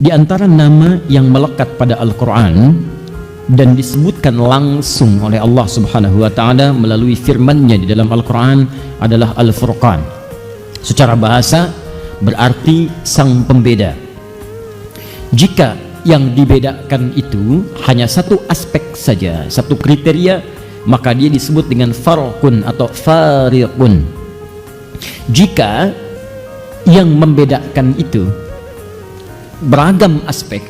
Di antara nama yang melekat pada Al-Quran dan disebutkan langsung oleh Allah Subhanahu wa Ta'ala melalui firman-Nya di dalam Al-Quran adalah Al-Furqan. Secara bahasa berarti sang pembeda. Jika yang dibedakan itu hanya satu aspek saja, satu kriteria, maka dia disebut dengan farqun atau fariqun. Jika yang membedakan itu beragam aspek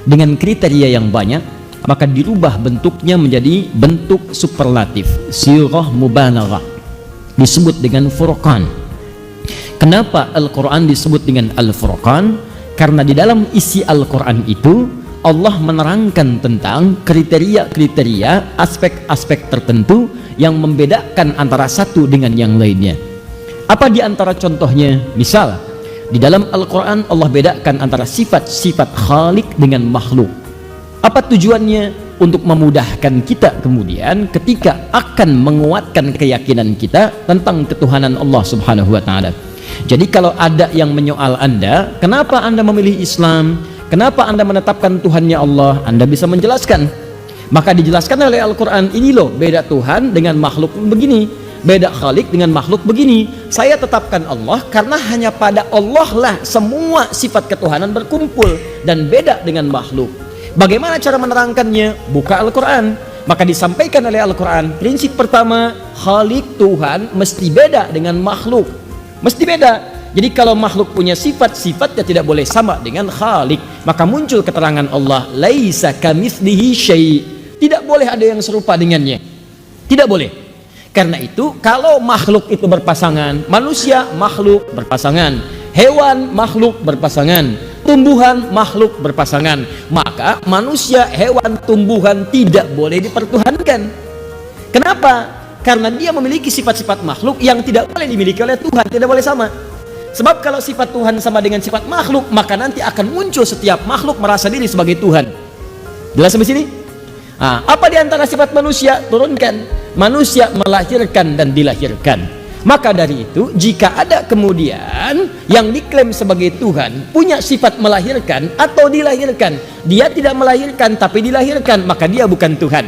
dengan kriteria yang banyak, maka dirubah bentuknya menjadi bentuk superlatif, sirah mubalaghah, disebut dengan Furqan. Kenapa Al-Quran disebut dengan Al-Furqan? Karena di dalam isi Al-Quran itu Allah menerangkan tentang kriteria-kriteria, aspek-aspek tertentu yang membedakan antara satu dengan yang lainnya. Apa di antara contohnya? Misal, di dalam Al-Quran Allah bedakan antara sifat-sifat Khalik dengan makhluk. Apa tujuannya? Untuk memudahkan kita kemudian ketika akan menguatkan keyakinan kita tentang ketuhanan Allah Subhanahu wa Ta'ala. Jadi kalau ada yang menyoal Anda, kenapa Anda memilih Islam? Kenapa Anda menetapkan Tuhannya Allah? Anda bisa menjelaskan. Maka dijelaskan oleh Al-Quran, ini loh beda Tuhan dengan makhluk begini, beda Khalik dengan makhluk begini. Saya tetapkan Allah karena hanya pada Allah lah semua sifat ketuhanan berkumpul dan beda dengan makhluk. Bagaimana cara menerangkannya? Buka Al-Quran. Maka disampaikan oleh Al-Quran, prinsip pertama, Khalik Tuhan mesti beda dengan makhluk, mesti beda. Jadi kalau makhluk punya sifat-sifatnya tidak boleh sama dengan Khalik. Maka muncul keterangan Allah, laisa kamitslihi syai', tidak boleh ada yang serupa dengannya, tidak boleh. Karena itu kalau makhluk itu berpasangan, manusia makhluk berpasangan, hewan makhluk berpasangan, tumbuhan makhluk berpasangan, maka manusia, hewan, tumbuhan tidak boleh dipertuhankan. Kenapa? Karena dia memiliki sifat-sifat makhluk yang tidak boleh dimiliki oleh Tuhan, tidak boleh sama. Sebab kalau sifat Tuhan sama dengan sifat makhluk, maka nanti akan muncul setiap makhluk merasa diri sebagai Tuhan. Jelas sampai sini? Apa di antara sifat manusia? Turunkan. Manusia melahirkan dan dilahirkan. Maka dari itu, jika ada kemudian yang diklaim sebagai Tuhan punya sifat melahirkan atau dilahirkan, dia tidak melahirkan tapi dilahirkan, maka dia bukan Tuhan.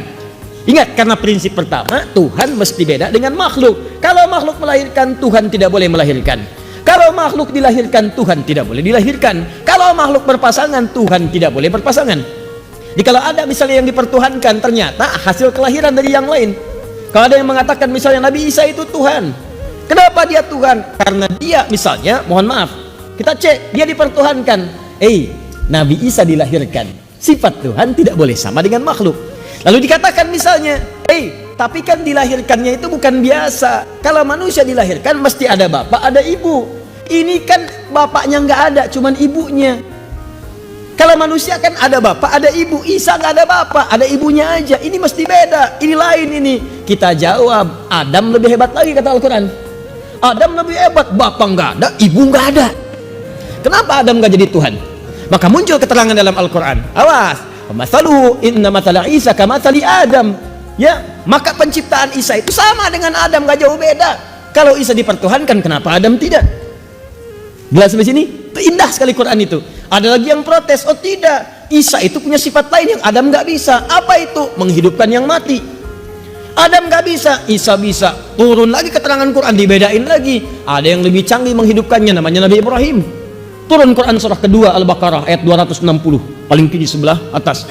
Ingat, karena prinsip pertama, Tuhan mesti beda dengan makhluk. Kalau makhluk melahirkan, Tuhan tidak boleh melahirkan. Kalau makhluk dilahirkan, Tuhan tidak boleh dilahirkan. Kalau makhluk berpasangan, Tuhan tidak boleh berpasangan. Jadi kalau ada misalnya yang dipertuhankan, ternyata hasil kelahiran dari yang lain. Kalau ada yang mengatakan misalnya Nabi Isa itu Tuhan, kenapa dia Tuhan? Karena dia misalnya, mohon maaf, kita cek, dia dipertuhankan. Nabi Isa dilahirkan, sifat Tuhan tidak boleh sama dengan makhluk. Lalu dikatakan misalnya, tapi kan dilahirkannya itu bukan biasa. Kalau manusia dilahirkan mesti ada bapak, ada ibu. Ini kan bapaknya nggak ada, cuman ibunya. Kalau manusia kan ada bapak, ada ibu. Isa nggak ada bapak, ada ibunya aja. Ini mesti beda, ini lain ini. Kita jawab, Adam lebih hebat lagi kata Al-Quran. Adam lebih hebat, bapak nggak ada, ibu nggak ada. Kenapa Adam nggak jadi Tuhan? Maka muncul keterangan dalam Al-Quran. Awas, masalu inna matala Isa kamatsali Adam. Ya, maka penciptaan Isa itu sama dengan Adam, nggak jauh beda. Kalau Isa dipertuhankan, kenapa Adam tidak? Jelas sampai sini? Indah sekali Quran itu. Ada lagi yang protes, oh tidak, Isa itu punya sifat lain yang Adam nggak bisa. Apa itu? Menghidupkan yang mati. Adam nggak bisa, Isa bisa. Turun lagi keterangan Quran, dibedain lagi. Ada yang lebih canggih menghidupkannya, namanya Nabi Ibrahim. Turun Quran surah kedua Al-Baqarah ayat 260, paling tinggi sebelah atas.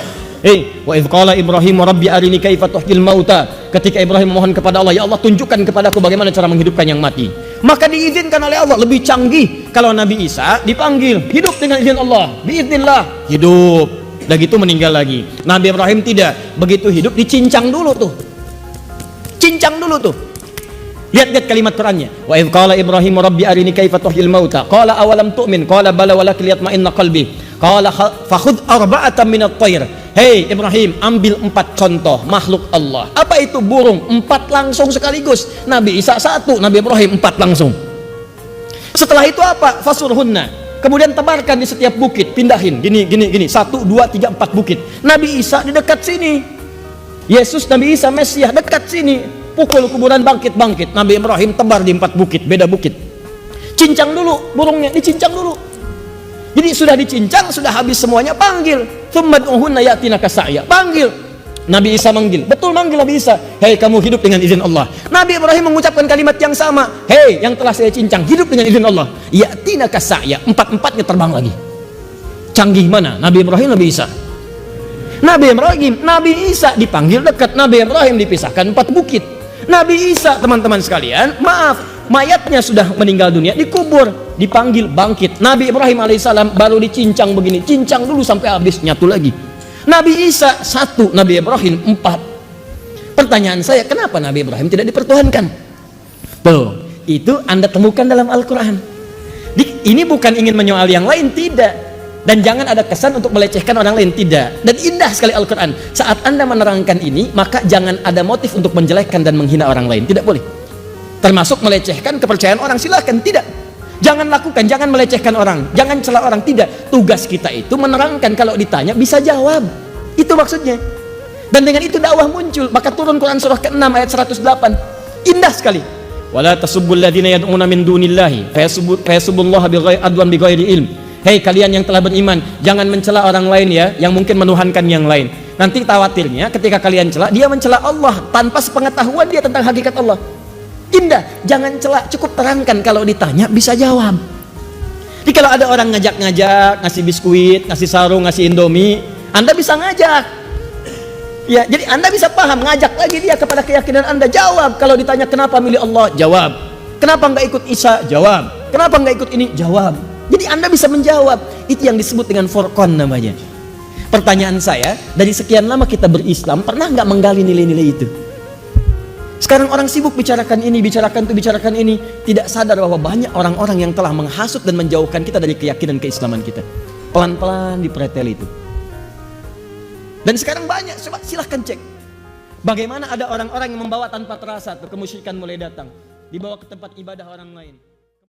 Wa idz qala Ibrahim rabbi arini kaifa tuhyil mauta. Ketika Ibrahim mohon kepada Allah, ya Allah tunjukkan kepadaku bagaimana cara menghidupkan yang mati. Maka diizinkan oleh Allah, lebih canggih. Kalau Nabi Isa dipanggil, hidup dengan izin Allah, biiznillah, hidup. Udah gitu meninggal lagi. Nabi Ibrahim tidak. Begitu hidup dicincang dulu tuh. Cincang dulu tuh. Lihat kalimat Qurannya. Wa idz qala Ibrahim rabbi arini kaifa tuhyil mauta. Qala awalam tu'min? Qala bala walakin liyatma'inna qalbi. Qala fakhudh arba'atan minat thair. Hei Ibrahim, ambil 4 contoh makhluk Allah. Apa itu? Burung, 4 langsung sekaligus. Nabi Isa 1, Nabi Ibrahim 4 langsung. Setelah itu apa? Fasurhunna. Kemudian tebarkan di setiap bukit, pindahin. Gini. 1, 2, 3, 4 bukit. Nabi Isa di dekat sini. Yesus, Nabi Isa, Mesias dekat sini. Pukul kuburan, bangkit. Nabi Ibrahim tebar di 4 bukit, beda bukit. Cincang dulu burungnya, dicincang dulu. Jadi sudah dicincang, sudah habis semuanya, panggil. Tsumma ud'uhunna ya'tinaka sa'ya. Panggil. Nabi Isa manggil. Betul manggil Nabi Isa. Hei, kamu hidup dengan izin Allah. Nabi Ibrahim mengucapkan kalimat yang sama. Hei, yang telah saya cincang, hidup dengan izin Allah. Ya'tinaka sa'ya. Empat-empatnya terbang lagi. Canggih mana? Nabi Ibrahim, Nabi Isa. Nabi Ibrahim, Nabi Isa dipanggil dekat. Nabi Ibrahim dipisahkan 4 bukit. Nabi Isa, teman-teman sekalian, maaf, mayatnya sudah meninggal dunia, dikubur, dipanggil bangkit. Nabi Ibrahim alaihissalam baru dicincang begini, cincang dulu sampai habis, nyatu lagi. Nabi Isa 1, Nabi Ibrahim 4. Pertanyaan saya, kenapa Nabi Ibrahim tidak dipertuhankan? Tuh, itu Anda temukan dalam Al-Quran. Ini bukan ingin menyoal yang lain, tidak. Dan jangan ada kesan untuk melecehkan orang lain, tidak. Dan indah sekali Al-Quran. Saat Anda menerangkan ini, maka jangan ada motif untuk menjelekkan dan menghina orang lain, tidak boleh. Termasuk melecehkan kepercayaan orang, silakan, tidak. Jangan lakukan, jangan melecehkan orang, jangan celah orang, tidak. Tugas kita itu menerangkan, kalau ditanya bisa jawab. Itu maksudnya. Dan dengan itu dakwah muncul. Maka turun Quran surah ke-6 ayat 108. Indah sekali. Wala tasubbul ladzina yad'una min dunillahi fayasubbullaha bighairi ilm. Hei kalian yang telah beriman, jangan mencela orang lain ya, yang mungkin menuhankan yang lain. Nanti khawatirnya ketika kalian cela, dia mencela Allah tanpa sepengetahuan dia tentang hakikat Allah. Indah, jangan celak, cukup terangkan, kalau ditanya bisa jawab. Jadi kalau ada orang ngajak-ngajak, ngasih biskuit, ngasih sarung, ngasih indomie, Anda bisa ngajak. Ya, jadi Anda bisa paham, ngajak lagi dia kepada keyakinan Anda, jawab. Kalau ditanya kenapa milih Allah, jawab. Kenapa nggak ikut Isa, jawab. Kenapa nggak ikut ini, jawab. Jadi Anda bisa menjawab. Itu yang disebut dengan furqan namanya. Pertanyaan saya, dari sekian lama kita berislam, pernah nggak menggali nilai-nilai itu? Sekarang orang sibuk bicarakan ini, bicarakan itu, bicarakan ini, tidak sadar bahwa banyak orang-orang yang telah menghasut dan menjauhkan kita dari keyakinan keislaman kita. Pelan-pelan dipretel itu. Dan sekarang banyak, coba silahkan cek. Bagaimana ada orang-orang yang membawa tanpa terasa, kemusyrikan mulai datang, dibawa ke tempat ibadah orang lain.